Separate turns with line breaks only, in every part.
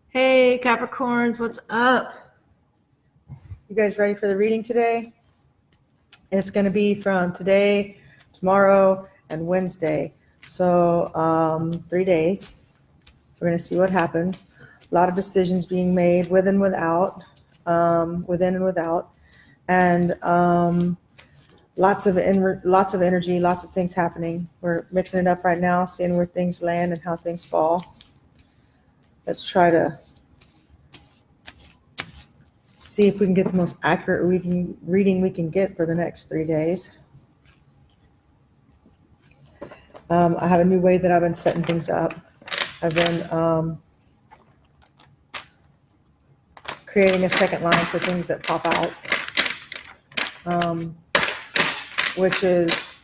Hey Capricorns, what's up? You guys ready for the reading today? It's going to be from today, tomorrow, and Wednesday. So 3 days. We're going to see what happens. A lot of decisions being made within and without, and lots of energy, lots of things happening. We're mixing it up right now, seeing where things land and how things fall. Let's try to see if we can get the most accurate reading we can get for the next 3 days. I have a new way that I've been setting things up. I've been creating a second line for things that pop out, which has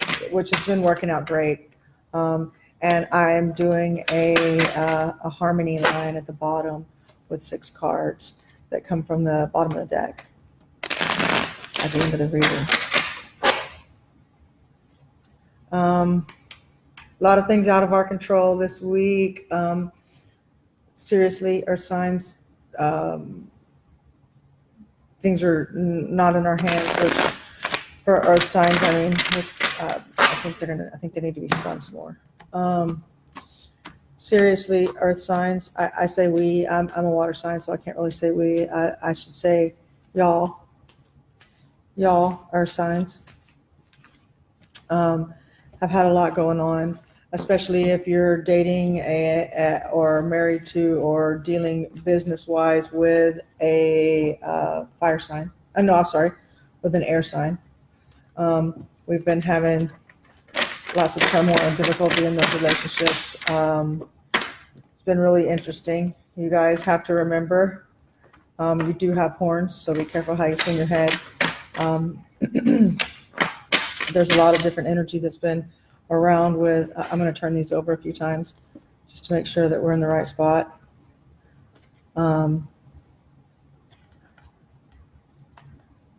been working out great. And I'm doing a harmony line at the bottom with 6 cards that come from the bottom of the deck at the end of the reading. A lot of things out of our control this week. Seriously, Earth signs, things are not in our hands for Earth signs. I mean, I think they need to be spun some more. Seriously, Earth signs. I say we. I'm a water sign, so I can't really say we. I should say y'all. Y'all, Earth signs. Have had a lot going on, especially if you're dating or married to or dealing business-wise with a fire sign. No, I'm sorry, with an air sign. We've been having lots of turmoil and difficulty in those relationships. It's been really interesting. You guys have to remember, you do have horns, so be careful how you swing your head. There's a lot of different energy that's been around with, I'm going to turn these over a few times just to make sure that we're in the right spot.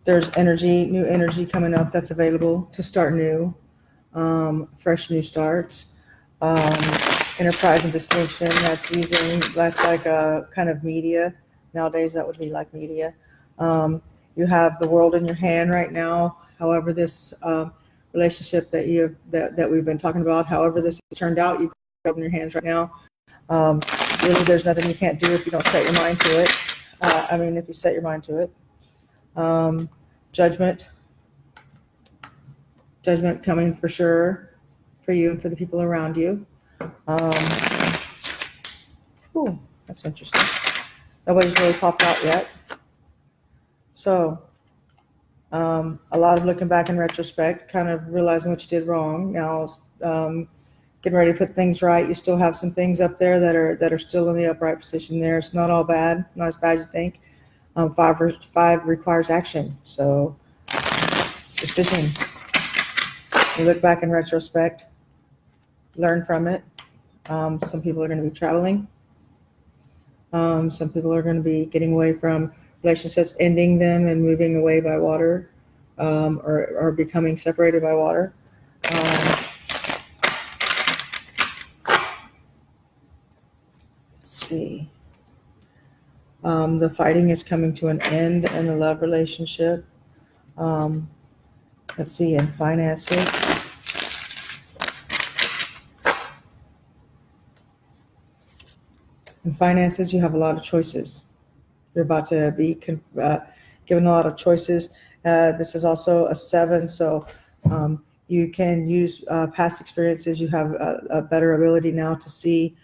There's new energy coming up that's available to start new, fresh new starts. Enterprise and distinction, that's like a kind of media. Nowadays, that would be like media. You have the world in your hand right now. However, this relationship that we've been talking about, however this has turned out, you have in your hands right now. Really, there's nothing you can't do if you don't set your mind to it. If you set your mind to it. Judgment coming for sure for you and for the people around you. Ooh, that's interesting. Nobody's really popped out yet. So, a lot of looking back in retrospect, kind of realizing what you did wrong. Now, getting ready to put things right. You still have some things up there that are still in the upright position there. It's not all bad, not as bad as you think. 5 requires action. So, decisions. You look back in retrospect, learn from it. Some people are going to be traveling. Some people are going to be getting away from relationships, ending them and moving away by water, or becoming separated by water. Let's see. The fighting is coming to an end in the love relationship. Let's see, in finances. In finances, you have a lot of choices. You're about to be given a lot of choices. This is also a 7, so you can use past experiences. You have a better ability now to see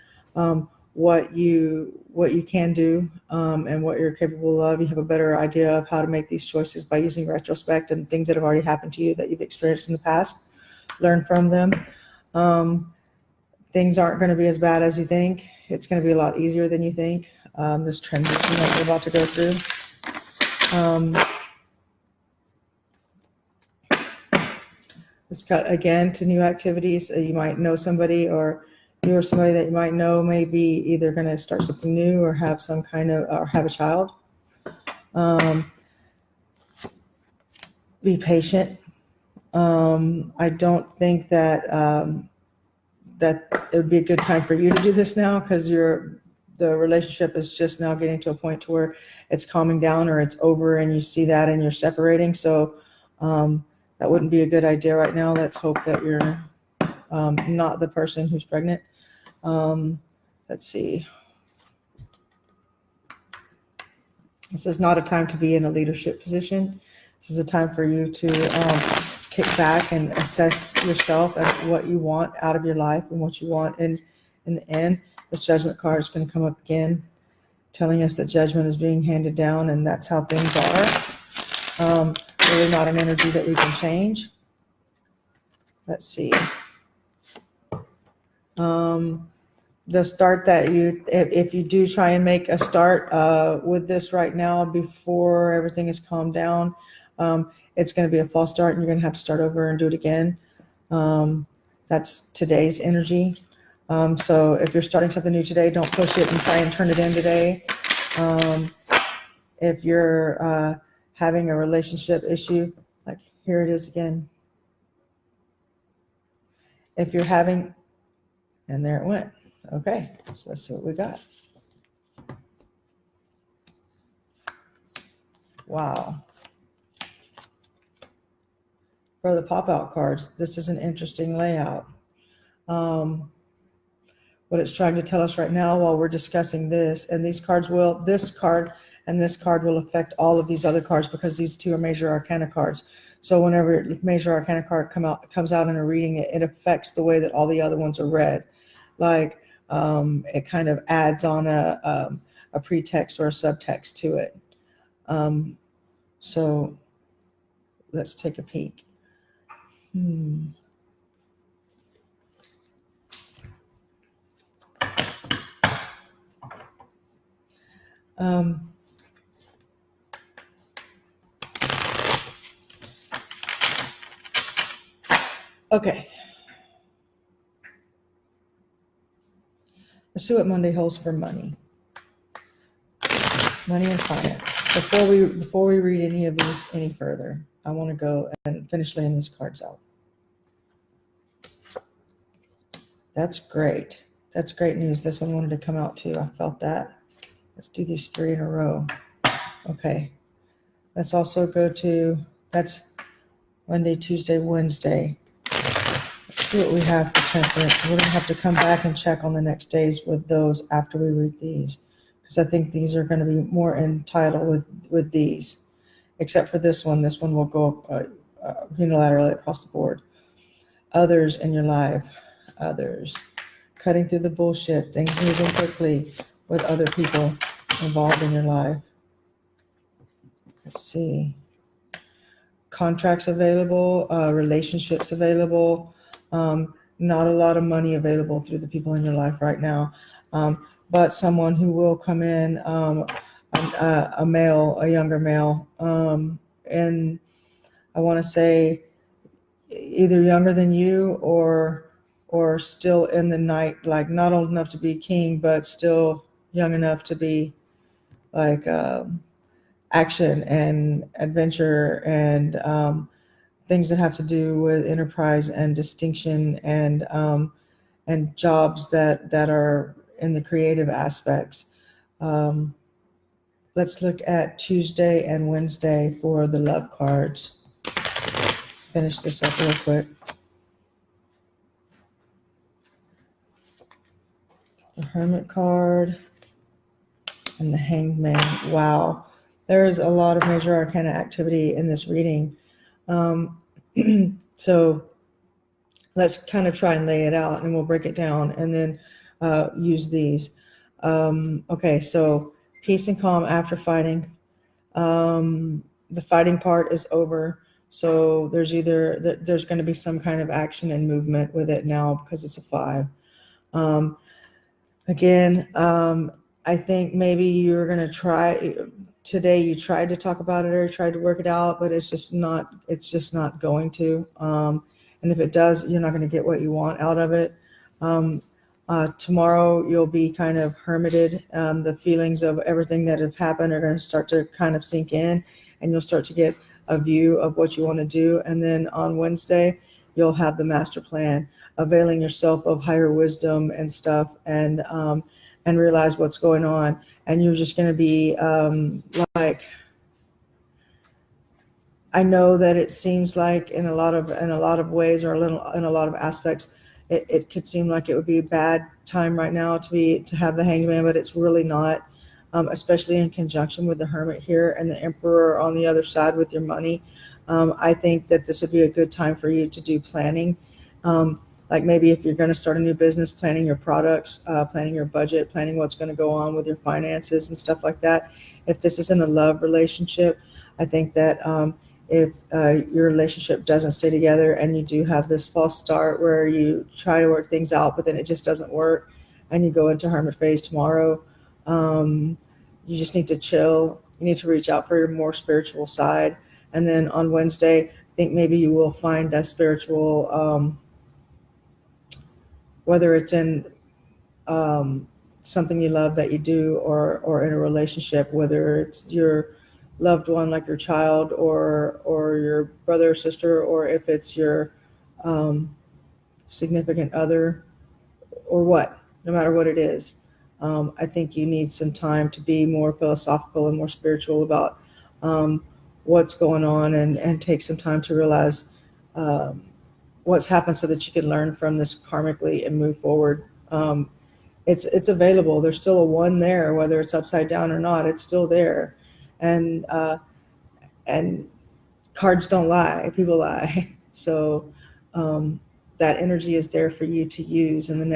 what you can do and what you're capable of. You have a better idea of how to make these choices by using retrospect and things that have already happened to you that you've experienced in the past. Learn from them. Things aren't going to be as bad as you think. It's going to be a lot easier than you think. This transition that we're about to go through. Let's cut again to new activities. You might know somebody, or you or somebody that you might know may be either going to start something new or have or have a child. Be patient. I don't think that it would be a good time for you to do this now, because the relationship is just now getting to a point to where it's calming down or it's over and you see that and you're separating. So that wouldn't be a good idea right now. Let's hope that you're not the person who's pregnant. Let's see. This is not a time to be in a leadership position. This is a time for you to kick back and assess yourself and what you want out of your life and what you want in the end. This Judgment card is going to come up again, telling us that judgment is being handed down, and that's how things are. Really not an energy that we can change. Let's see. The start that if you do try and make a start with this right now before everything is calmed down, it's going to be a false start and you're going to have to start over and do it again. That's today's energy. So if you're starting something new today, don't push it and try and turn it in today. If you're having a relationship issue, like here it is again. If you're having, and there it went. Okay, so let's see what we got. Wow. For the pop-out cards, this is an interesting layout. What it's trying to tell us right now while we're discussing this, and these cards will, this card and this card will affect all of these other cards because these two are major arcana cards. So whenever major arcana card comes out in a reading, it affects the way that all the other ones are read. Like it kind of adds on a pretext or a subtext to it. So let's take a peek. Okay. Let's see what Monday holds for money. Money and finance. Before we read any of these any further, I want to go and finish laying these cards out. That's great. That's great news. This one wanted to come out too. I felt that. Let's do these 3 in a row. Okay. Let's also go to, that's Monday, Tuesday, Wednesday. Let's see what we have for temperance. We're going to have to come back and check on the next days with those after we read these, because I think these are going to be more entitled with these, except for this one. This one will go unilaterally across the board. Others in your life. Others. Cutting through the bullshit. Things moving quickly with other people involved in your life. Let's see. Contracts available, relationships available, not a lot of money available through the people in your life right now, but someone who will come in, a male, a younger male, and I want to say either younger than you or still in the night, like not old enough to be king, but still young enough to be like action and adventure and things that have to do with enterprise and distinction and jobs that are in the creative aspects. Let's look at Tuesday and Wednesday for the love cards. Finish this up real quick. The Hermit card and the Hanged Man. Wow. There is a lot of major arcana activity in this reading. So let's kind of try and lay it out and we'll break it down and then use these. Okay, so peace and calm after fighting. The fighting part is over. So there's going to be some kind of action and movement with it now because it's a 5. Again, I think maybe you're going to try today. You tried to talk about it or tried to work it out, but it's just not going to. And if it does, you're not going to get what you want out of it. Tomorrow you'll be kind of hermited. The feelings of everything that have happened are going to start to kind of sink in, and you'll start to get a view of what you want to do. And then on Wednesday, you'll have the master plan, availing yourself of higher wisdom and stuff, and and realize what's going on. And you're just going to be like, I know that it seems like in a lot of ways, or in a lot of aspects, it could seem like it would be a bad time right now to have the Hangman, but it's really not. Especially in conjunction with the Hermit here and the Emperor on the other side with your money. I think that this would be a good time for you to do planning. Like maybe if you're going to start a new business, planning your products, planning your budget, planning what's going to go on with your finances and stuff like that. If this isn't a love relationship, I think that if your relationship doesn't stay together and you do have this false start where you try to work things out, but then it just doesn't work and you go into Hermit phase tomorrow, you just need to chill. You need to reach out for your more spiritual side. And then on Wednesday, I think maybe you will find a spiritual, whether it's in something you love that you do, or in a relationship, whether it's your loved one, like your child, or your brother or sister, or if it's your significant other, or what, no matter what it is. I think you need some time to be more philosophical and more spiritual about what's going on, and take some time to realize what's happened so that you can learn from this karmically and move forward. It's available. There's still a one there, whether it's upside down or not, it's still there. And cards don't lie, people lie. So that energy is there for you to use in the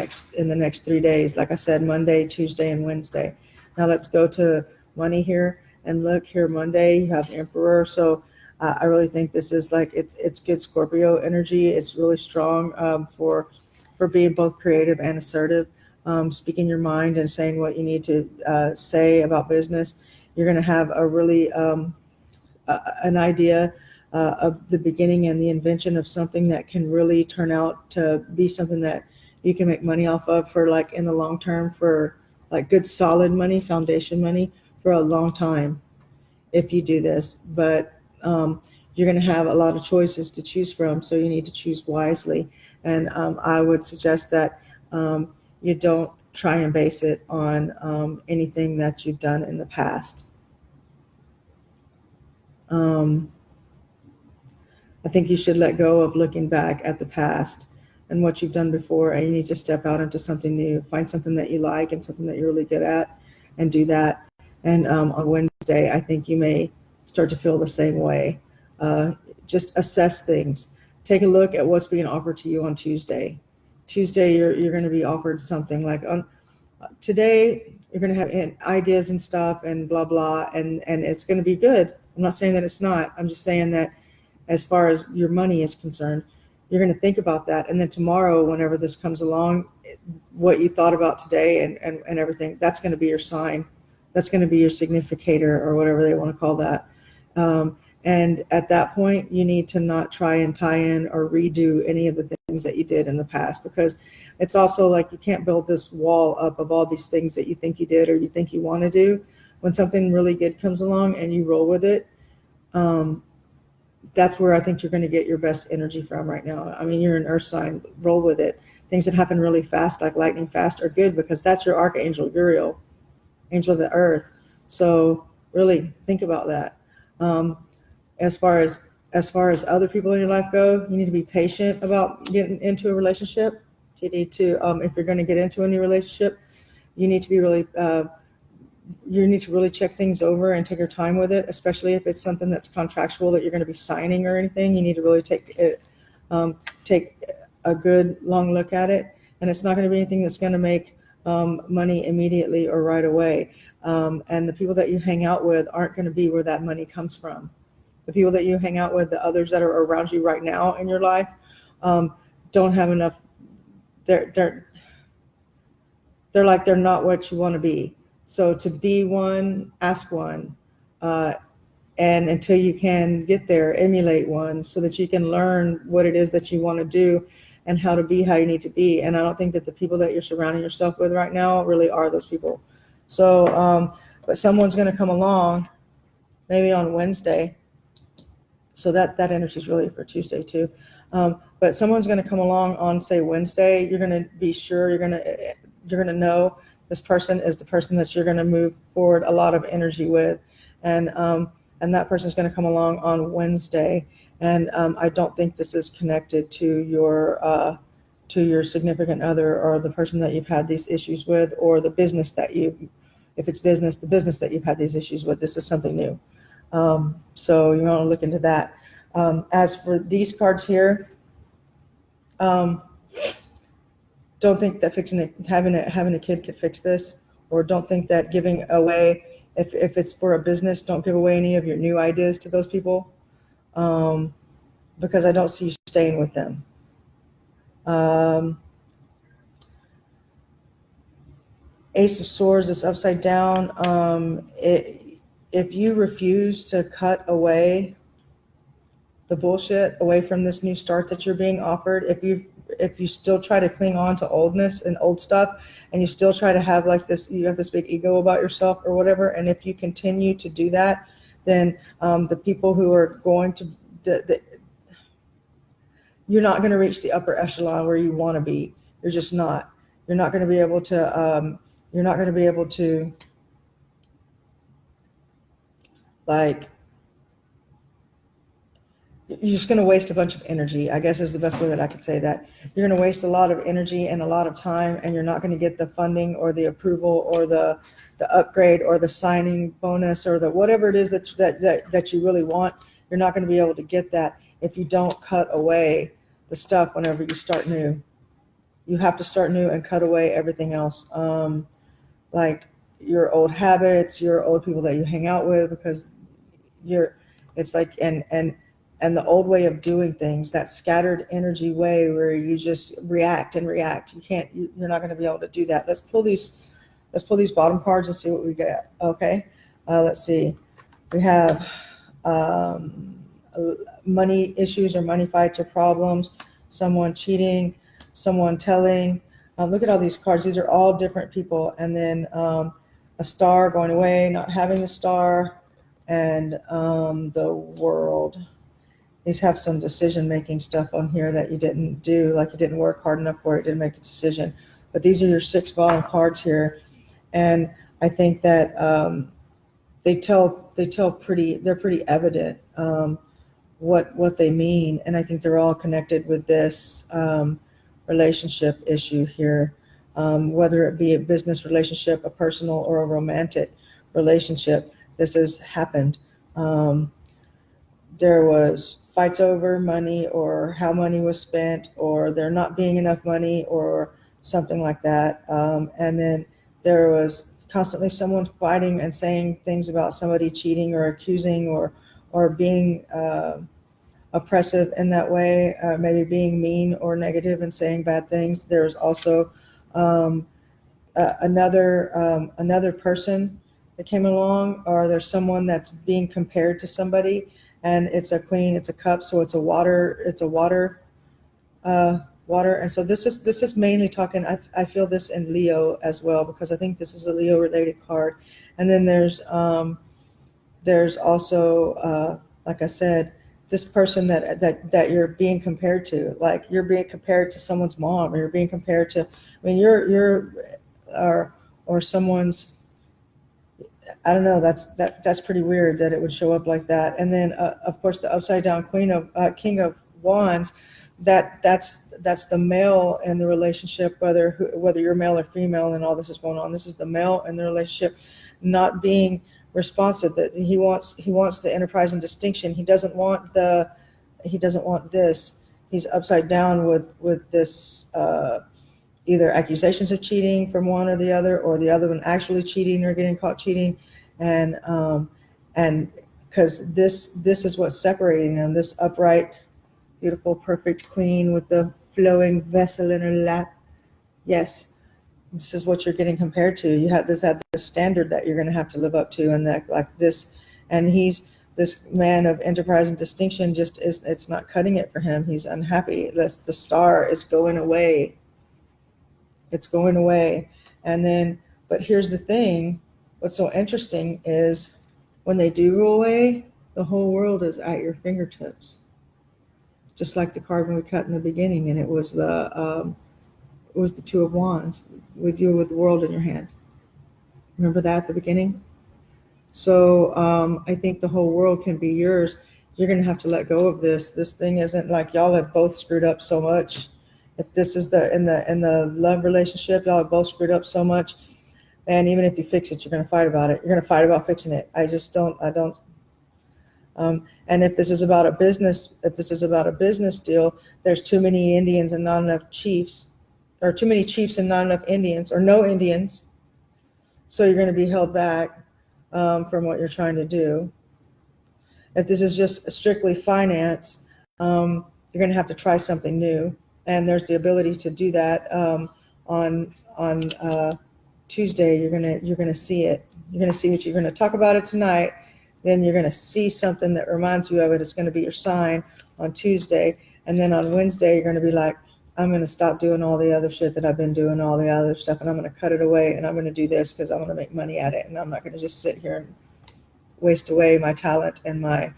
next 3 days. Like I said, Monday, Tuesday, and Wednesday. Now let's go to money here, and look here. Monday, you have Emperor. So I really think this is like, it's good Scorpio energy. It's really strong for being both creative and assertive, speaking your mind and saying what you need to say about business. You're going to have a really an idea of the beginning and the invention of something that can really turn out to be something that you can make money off of for, like, in the long term, for like good solid money, foundation money for a long time if you do this. But you're going to have a lot of choices to choose from, so you need to choose wisely. And I would suggest that you don't try and base it on anything that you've done in the past. I think you should let go of looking back at the past and what you've done before, and you need to step out into something new. Find something that you like and something that you're really good at, and do that. And on Wednesday, I think you may start to feel the same way. Just assess things. Take a look at what's being offered to you on Tuesday. Tuesday, you're going to be offered something like, on today, you're going to have ideas and stuff and blah, blah, and it's going to be good. I'm not saying that it's not. I'm just saying that as far as your money is concerned, you're going to think about that. And then tomorrow, whenever this comes along, what you thought about today and everything, that's going to be your sign. That's going to be your significator, or whatever they want to call that. And at that point, you need to not try and tie in or redo any of the things that you did in the past, because it's also like you can't build this wall up of all these things that you think you did or you think you want to do. When something really good comes along and you roll with it, that's where I think you're going to get your best energy from right now. I mean, you're an earth sign, roll with it. Things that happen really fast, like lightning fast, are good, because that's your archangel, Uriel, angel of the earth. So really think about that. As far as other people in your life go, you need to be patient about getting into a relationship. You need to, if you're going to get into a new relationship, you need to be really, you need to really check things over and take your time with it, especially if it's something that's contractual that you're going to be signing or anything. You need to really take a good long look at it. And it's not going to be anything that's going to make money immediately or right away. And the people that you hang out with aren't going to be where that money comes from. The people that you hang out with, the others that are around you right now in your life, don't have enough. They're not what you want to be. So to be one, ask one, and until you can get there, emulate one, so that you can learn what it is that you want to do and how to be how you need to be. And I don't think that the people that you're surrounding yourself with right now really are those people. So, but someone's going to come along, maybe on Wednesday. So that energy is really for Tuesday too. But someone's going to come along on, say, Wednesday. You're going to be sure, you're going to know This person is the person that you're going to move forward a lot of energy with, and that person is going to come along on Wednesday. And I don't think this is connected to your significant other, or the person that you've had these issues with, or the business that if it's business, the business that you've had these issues with. This is something new. So you want to look into that. As for these cards here, don't think that having a kid could fix this, or don't think that giving away, if it's for a business, don't give away any of your new ideas to those people, because I don't see you staying with them. Ace of Swords is upside down. If you refuse to cut away the bullshit away from this new start that you're being offered, if you still try to cling on to oldness and old stuff, and you still try to have like this, you have this big ego about yourself or whatever, and if you continue to do that, then the people who are going to, you're not going to reach the upper echelon where you want to be. You're just not. You're not going to be able to. You're not going to be able to, like, you're just going to waste a bunch of energy, I guess is the best way that I could say that. You're going to waste a lot of energy and a lot of time, and you're not going to get the funding or the approval or the upgrade or the signing bonus or the whatever it is that you really want. You're not going to be able to get that if you don't cut away the stuff whenever you start new. You have to start new and cut away everything else. Like your old habits, your old people that you hang out with, because it's like, and the old way of doing things, that scattered energy way where you just react. You're not going to be able to do that. Let's pull these bottom cards and see what we get. Okay. Let's see. We have money issues or money fights or problems, someone cheating, someone telling. Look at all these cards. These are all different people. And then a star going away, not having the star, and the World. These have some decision-making stuff on here that you didn't do, like you didn't work hard enough for it, didn't make the decision. But these are your 6 bottom cards here. And I think that they're pretty evident what they mean. And I think they're all connected with this relationship issue here, whether it be a business relationship, a personal, or a romantic relationship. This has happened. There was fights over money, or how money was spent, or there not being enough money, or something like that. And then there was constantly someone fighting and saying things about somebody cheating or accusing or being oppressive in that way, maybe being mean or negative and saying bad things. There's also another person that came along, or there's someone that's being compared to somebody, and it's a queen, it's a cup, so it's a water, and so this is mainly talking. I feel this in Leo as well, because I think this is a Leo related card. And then there's also like I said, this person that you're being compared to, like you're being compared to someone's mom, or you're being compared to, I mean, or someone's, I don't know. That's pretty weird that it would show up like that. And then, of course, the upside down King of Wands. That's the male in the relationship, whether you're male or female, and all this is going on. This is the male in the relationship not being responsive. That he wants the enterprise and distinction. He doesn't want this. He's upside down with this. Either accusations of cheating from one or the other one actually cheating or getting caught cheating, and because this is what's separating them. This upright, beautiful, perfect queen with the flowing vessel in her lap. Yes, this is what you're getting compared to. You have this standard that you're going to have to live up to, and that like this, and this man of enterprise and distinction it's not cutting it for him. He's unhappy. The star is going away. It's going away. And then, but here's the thing, what's so interesting is when they do go away, the whole world is at your fingertips. Just like the card we cut in the beginning, and it was the was the Two of Wands with you with the world in your hand. Remember that at the beginning? So I think the whole world can be yours. You're going to have to let go of this. This thing isn't like y'all have both screwed up so much. If this is in the love relationship, y'all have both screwed up so much. And even if you fix it, you're going to fight about it. You're going to fight about fixing it. I don't. And if this is about a business deal, there's too many Indians and not enough chiefs, or too many chiefs and not enough Indians, or no Indians. So you're going to be held back from what you're trying to do. If this is just strictly finance, you're going to have to try something new, and there's the ability to do that on Tuesday. You're gonna see it. You're gonna see what you're gonna talk about it tonight. Then you're gonna see something that reminds you of it. It's gonna be your sign on Tuesday, and then on Wednesday you're gonna be like, I'm gonna stop doing all the other shit that I've been doing, all the other stuff, and I'm gonna cut it away, and I'm gonna do this because I want to make money at it, and I'm not gonna just sit here and waste away my talent and my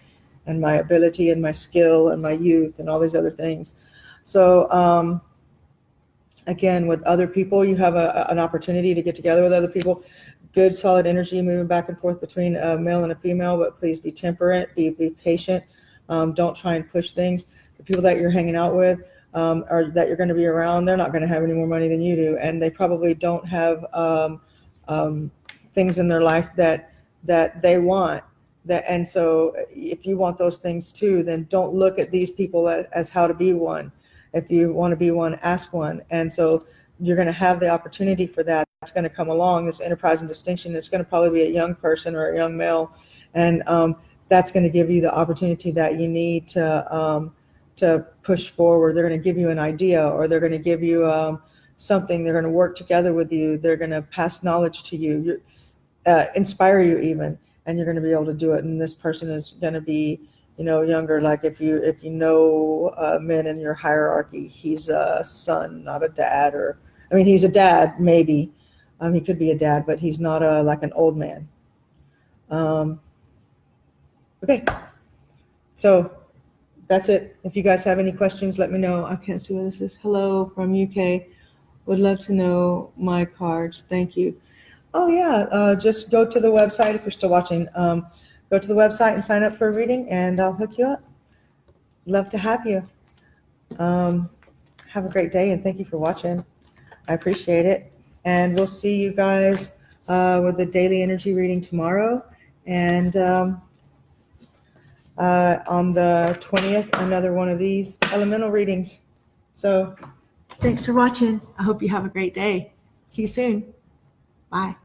ability and my skill and my youth and all these other things. So again, with other people, you have an opportunity to get together with other people. Good, solid energy moving back and forth between a male and a female, but please be temperate, be patient. Don't try and push things. The people that you're hanging out with or that you're going to be around, they're not going to have any more money than you do, and they probably don't have things in their life that they want. And so if you want those things too, then don't look at these people as how to be one. If you want to be one, ask one. And so you're going to have the opportunity for that. It's going to come along, this enterprise and distinction. It's going to probably be a young person or a young male. And that's going to give you the opportunity that you need to push forward. They're going to give you an idea, or they're going to give you something. They're going to work together with you. They're going to pass knowledge to you, inspire you even, and you're going to be able to do it. And this person is going to be, younger. Like if you know men in your hierarchy, he's a son, not a dad, he's a dad, maybe. He could be a dad, but he's not like an old man. Okay. So that's it. If you guys have any questions, let me know. I can't see what this is. Hello from UK. Would love to know my cards. Thank you. Oh yeah. Just go to the website if you're still watching. Go to the website and sign up for a reading, and I'll hook you up. Love to have you. Have a great day, and thank you for watching. I appreciate it. And we'll see you guys with the daily energy reading tomorrow. And on the 20th, another one of these elemental readings. So thanks for watching. I hope you have a great day. See you soon. Bye.